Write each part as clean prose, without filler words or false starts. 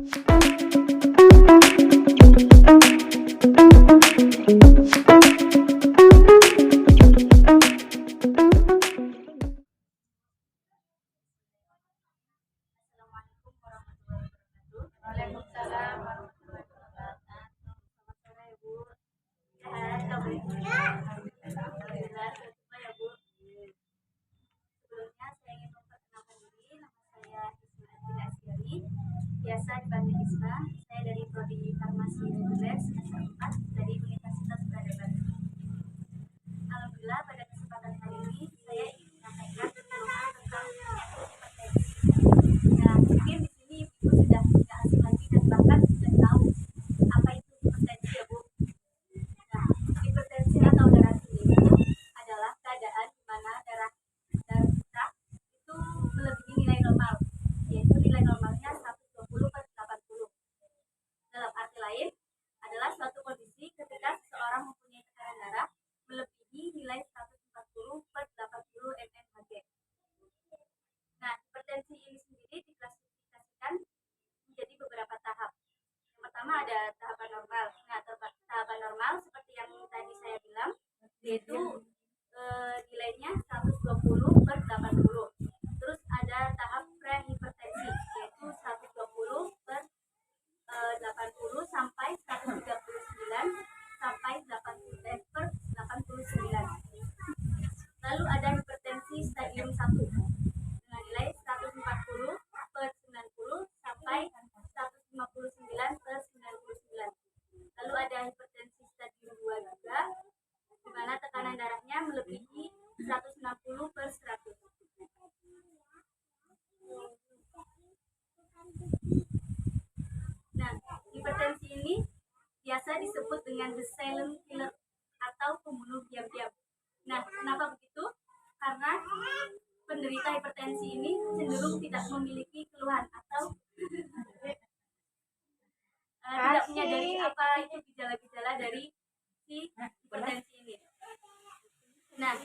Assalamualaikum warahmatullahi wabarakatuh. Waalaikumsalam warahmatullahi wabarakatuh. Selamat sore, Bu. Sehat kabarnya? Alhamdulillah, sehat semua ya, Bu. Sebelumnya saya ingin memperkenalkan diri. Nama saya Isma Atina Asyari, biasa dipanggil Isma. Saya dari Prodi Farmasi Reguler semester 4 dari Universitas Peradaban. Alhamdulillah, pada kesempatan kali ini saya ingin menyampaikan tentang penyakit hipertensi. Nah, mungkin di sini Ibu sudah tidak asing lagi dan bahkan sudah tahu apa itu hipertensi ya, Bu. Nah, hipertensi atau darah tinggi itu adalah keadaan di mana darah kita itu melebihi nilai normal, yaitu nilai normalnya 120/80. Dalam arti lain, adalah suatu kondisi ketika seseorang mempunyai tekanan darah melebihi nilai 140/80 mmHg. Nah, hipertensi ini sendiri diklasifikasikan menjadi beberapa tahap. Yang pertama ada tahapan normal. Nah, tahapan normal seperti yang tadi saya bilang, yaitu nilainya 120/80. Terus ada tahap prehipertensi, yaitu 120/80 sampai 139 sampai 80/89. Lalu ada hipertensi stadium 1 dengan nilai 140/90 sampai 159/99. Lalu ada hipertensi stadium 2 juga, di mana tekanan darahnya melebihi 160/100. Nah, hipertensi ini biasa disebut dengan the silent killer atau pembunuh diam-diam. Nah, kenapa begitu? Karena penderita hipertensi ini cenderung tidak memiliki keluhan atau tidak menyadari apa itu gejala-gejala dari si hipertensi ini. Nah,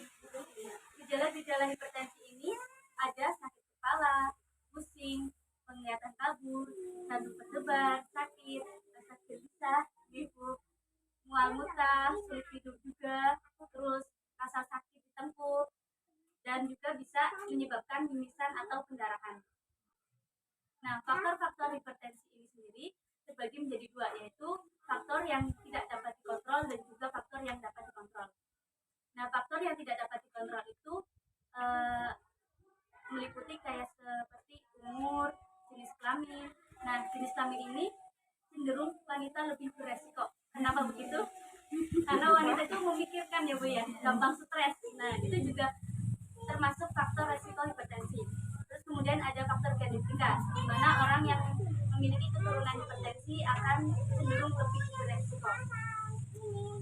gejala-gejala hipertensi ini ada sakit kepala, pusing, penglihatan kabur, jantung berdebar, sakit, rasa gelisah, giguk, mual muntah, sulit tidur juga, terus rasa sakit di tengkuk, dan juga bisa menyebabkan mimisan atau pendarahan. Nah, faktor-faktor hipertensi ini sendiri terbagi menjadi dua, yaitu faktor yang tidak dapat dikontrol dan juga faktor yang dapat dikontrol. Nah, faktor yang tidak dapat dikontrol itu meliputi kayak seperti umur, jenis kelamin. Nah, jenis kelamin ini cenderung wanita lebih beresiko. Kenapa begitu? Karena wanita itu memikirkan ya, Bu ya, gampang stres. Nah, itu juga termasuk faktor resiko hipertensi. Terus kemudian ada faktor genetika, di mana orang yang memiliki keturunan hipertensi akan cenderung lebih beresiko.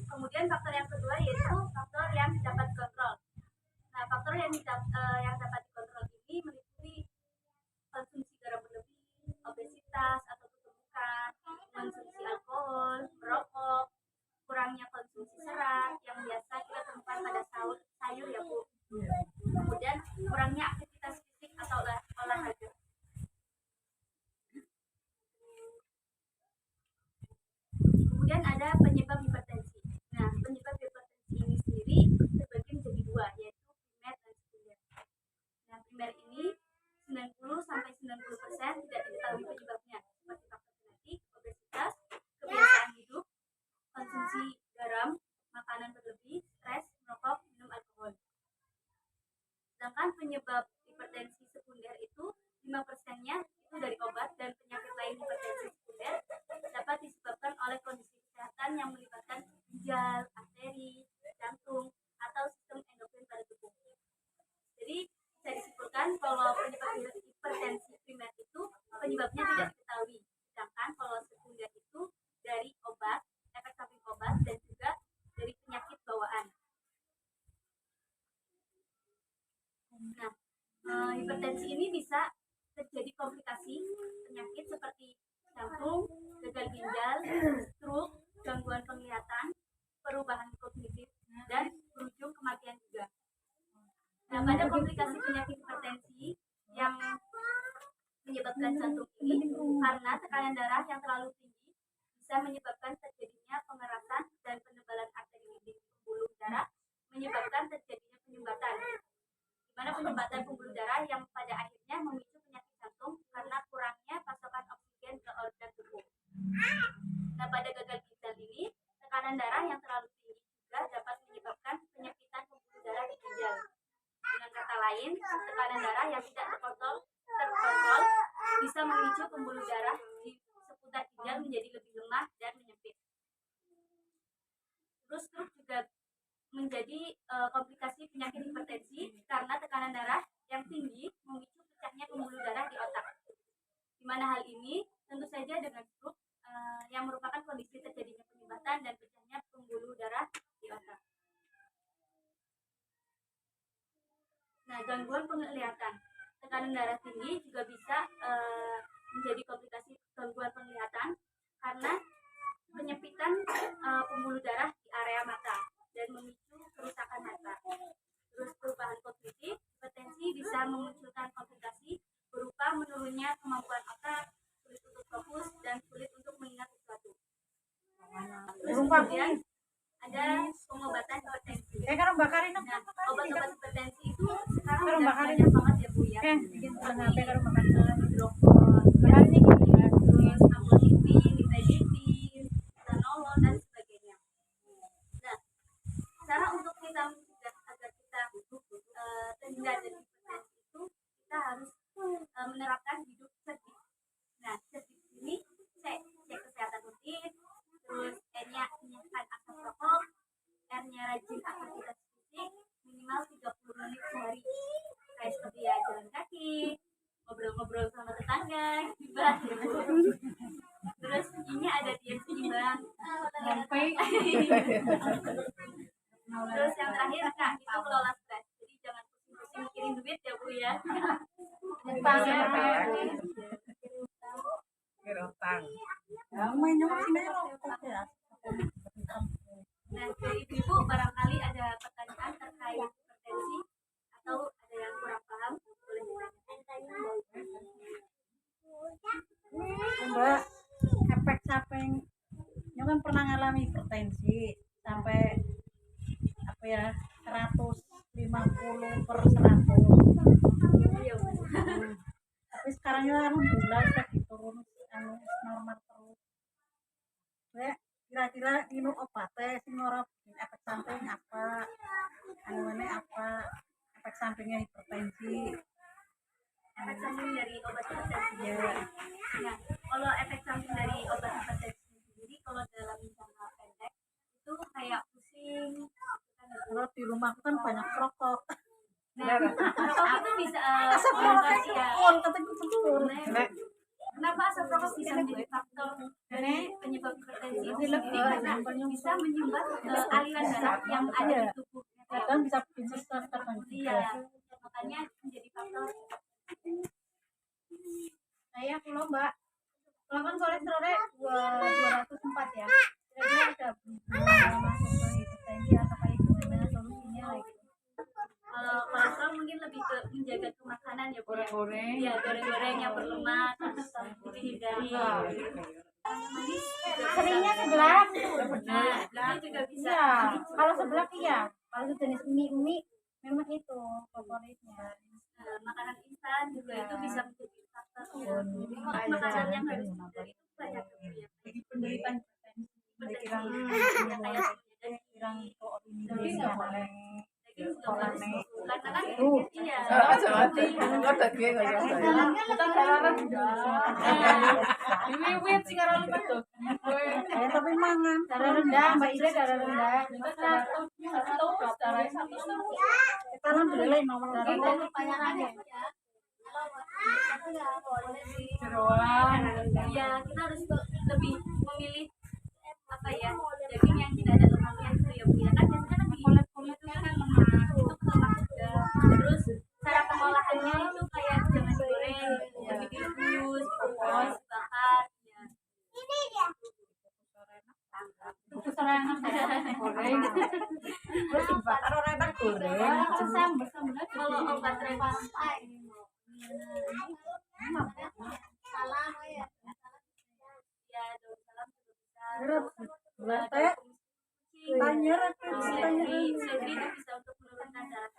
Kemudian faktor yang kedua yaitu faktor yang dapat dikontrol. Nah, faktor yang dapat dikontrol ini meliputi konsumsi garam berlebih, obesitas atau kegemukan, konsumsi alkohol, merokok, kurangnya konsumsi serat yang biasa kita temukan pada sayur ya, Bu. Kemudian kurangnya aktivitas fisik atau olahraga. Kemudian ada penyebab hipertensi. Nah, penyebab hipertensi ini sendiri terbagi menjadi dua, yaitu primer dan sekunder. Nah, primer ini 90-90% tidak diketahui penyebabnya, seperti faktor genetik, obesitas, kebiasaan hidup, konsumsi garam, makanan berlebih, stres, merokok, minum alkohol. Sedangkan penyebab hipertensi sekunder itu 5%-nya itu dari obat, dan penyakit lain hipertensi sekunder dapat disebabkan oleh kondisi kesehatan yang melibatkan ginjal, arteri, jantung, atau sistem endokrin pada tubuh. Jadi bisa disimpulkan kalau penyebab hipertensi primer itu penyebabnya tidak diketahui, sedangkan kalau sekunder itu dari obat, efek samping obat, dan juga dari penyakit bawaan. Nah, hipertensi ini bisa terjadi komplikasi penyakit seperti jantung, gagal ginjal, stroke, gangguan penglihatan, perubahan kognitif, dan berujung kematian juga. Nah, pada komplikasi penyakit hipertensi yang menyebabkan jantung ini, karena tekanan darah yang terlalu tinggi bisa menyebabkan terjadinya pengerasan dan penebalan arteri dinding pembuluh darah, menyebabkan terjadinya penyumbatan. Di mana penyumbatan pembuluh darah yang pada akhirnya memicu penyakit jantung karena kurangnya pasokan oksigen ke organ tubuh. Nah, pada gagal ginjal ini, tekanan darah yang terlalu tinggi juga dapat menyebabkan penyempitan pembuluh darah di ginjal. Dengan kata lain, tekanan darah yang tidak terkontrol bisa memicu pembuluh darah di seputar ginjal menjadi lebih lemah dan menyempit. Terus stroke juga menjadi komplikasi penyakit hipertensi karena tekanan darah yang tinggi memicu pecahnya pembuluh darah di otak. Di mana hal ini tentu saja dengan stroke yang merupakan kondisi terjadinya penyumbatan dan pecahnya pembuluh darah di otak. Nah, gangguan penglihatan, tekanan darah tinggi juga bisa menjadi komplikasi gangguan penglihatan karena penyempitan pembuluh darah di area mata dan memicu kerusakan mata. Terus perubahan kognitif, hipertensi bisa memunculkan komplikasi berupa menurunnya kemampuan otak, sulit untuk fokus dan sulit untuk mengingat sesuatu. Terus kemudian ada pengobatan hipertensi. Nah, obat-obat hipertensi itu sekarang udah banyak banget ya Bu ya. Terus amlodipin, nifedipin, lanolol dan sebagainya. Nah, cara untuk kita mencegah agar kita terhindar dari hipertensi itu kita harus menerapkan hidup cerdik. Nah, cerdik ini cek kesehatan rutin, terus E-nya menyediakan asap rokok, R-nya rajin aktivitas fisik minimal 30 menit sehari. Kayak seperti ya jalan kaki, ngobrol-ngobrol sama tetangga, gibah. Terus I-nya ada diet seimbang. Terus yang terakhir Kak, itu kelola stres. Jadi jangan pusing-pusing mikirin duit ya Bu ya. Nah, dari Ibu barangkali ada pertanyaan terkait hipertensi atau ada yang kurang paham, boleh ditanya. Mbak, efek samping kan pernah ngalami hipertensi sampai 150/100. Tapi sekarang ya alhamdulillah sudah diturun normal terus. Kira-kira ini obatnya sing ora efek samping apa? Apa efek sampingnya hipertensi? Efek samping dari obat hipertensi ya. Nah, kalau efek samping dari obat hipertensi sendiri kalau dalam jangka pendek itu kayak pusing. Kalau di rumahku kan banyak rokok. Nah, rokok itu bisa asap rokok betul. Kenapa asap rokok bisa menjadi faktor dari penyebab hipertensi itu sendiri? Karena bisa menyumbat aliran darah yang ada di tubuh. Kadang bisa bikin sesak tertentu. Iya, makanya menjadi faktor. Saya pulau Mbak, kalau kan kolesterolnya 204 ya. Kira-kira ada masuk ke hipertensi atau kayak gimana solusinya lagi? Kolesterol mungkin lebih ke menjaga kemakanan ya Bu. Goreng-goreng. Iya, goreng-goreng yang berlemak harus dihindari. Manis seringnya sebelah. Nah, itu juga bisa. Ya, kalau sebelah iya. Kalau jenis mie memang itu favoritnya. Makanan instan juga itu bisa menjadi faktor. Makanan yang harus dihindari itu banyak ya. Jadi penderitaan Kirang karena kan iya tapi mangan darah rendah Mbak Ida darah rendah alhamdulillah nomor darah ya kita harus lebih memilih apa ya daging yang tidak ada lemaknya itu ya Bu ya kan biasanya kan di kulit itu kan lemak itu lemak juga terus cara pengolahannya itu kayak jangan digoreng lebih direbus dikukus dibakar ya ini dia kukus orang enak goreng terus dibakar orang enak goreng kalau obat rematik itu bisa untuk menurunkan darah.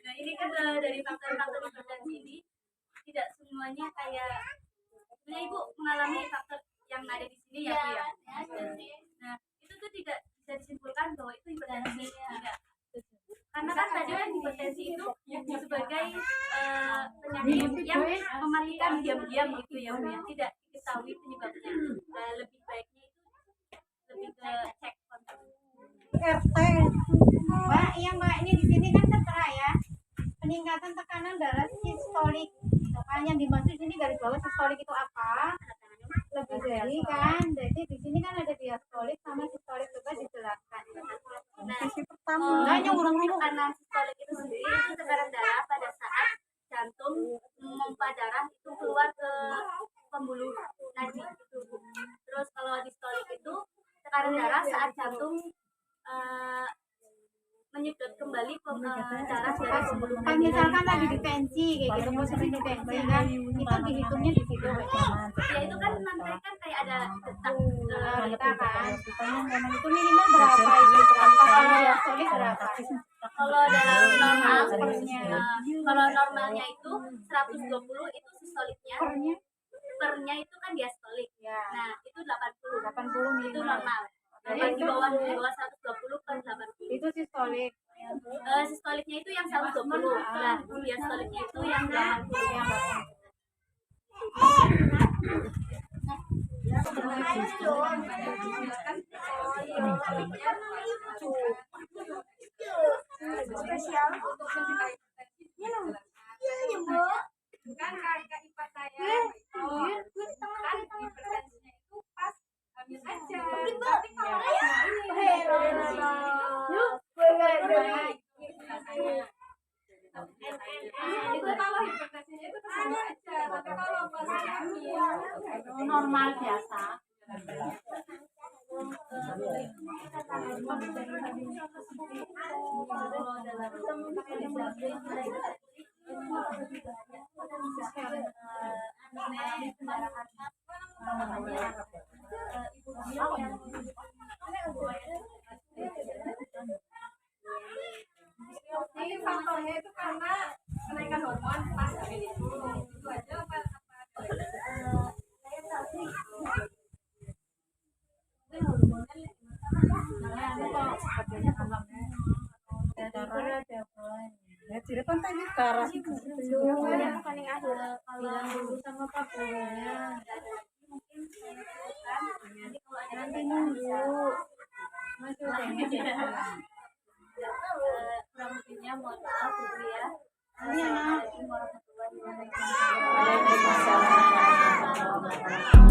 Nah ini kan dari faktor-faktor hipertensi ini tidak semuanya kayak sebenarnya ibu mengalami faktor yang ada di sini ya bu ya. Nah itu tuh tidak bisa disimpulkan bahwa itu hipertensi tidak. Karena kan tadi kan hipertensi itu sebagai penyakit yang mematikan diam-diam gitu ya bu ya, tidak diketahui penyebabnya. Nah, lebih baiknya itu lebih ke cek kontak. RT Mbak, iya Mbak, ini di sini kan tertera ya peningkatan tekanan darah sistolik gitu kan, yang dimaksud sini garis bawah sistolik itu apa, lebih dari kan, jadi di sini kan ada diastolik sama sistolik juga dijelaskan. Nah, tekanan sistolik itu sendiri itu tekanan darah pada saat jantung memompa darah itu keluar ke pembuluh nadi itu. Terus kalau distolik itu tekanan darah saat jantung menyedot kembali darah dari pembuluh kan nadi. misalkan lagi di tensi kayak gitu, posisi di tensi kan itu dihitungnya di situ Ya itu kan nanti kan kayak ada detak kita kan itu minimal berapa itu berapa, kalau diastolik berapa, kalau dalam normal kalau normalnya itu 120 itu sistoliknya, pernya itu kan diastolik ya. Nah itu 80 itu normal. Jadi di bawah 120 per 80 itu sistolik. Sistoliknya itu yang 120, nah diastoliknya itu yang 80 yang 80. Spesial untuk mencintai bukan kakak ipar saya kan hipertensinya itu pas hamil aja, tapi kalau kalau hipertensinya itu kesana aja, tapi kalau pas hamil normal biasa. Ini faktornya itu karena kenaikan hormon pas hamil itu aja apa Jadi kan tadi darah belum yang paling akhir bilang dulu sama Pak gurunya. Nanti nunggu masih kurang lebihnya mohon maaf dulu ya. Iya. Assalamualaikum warahmatullahi wabarakatuh.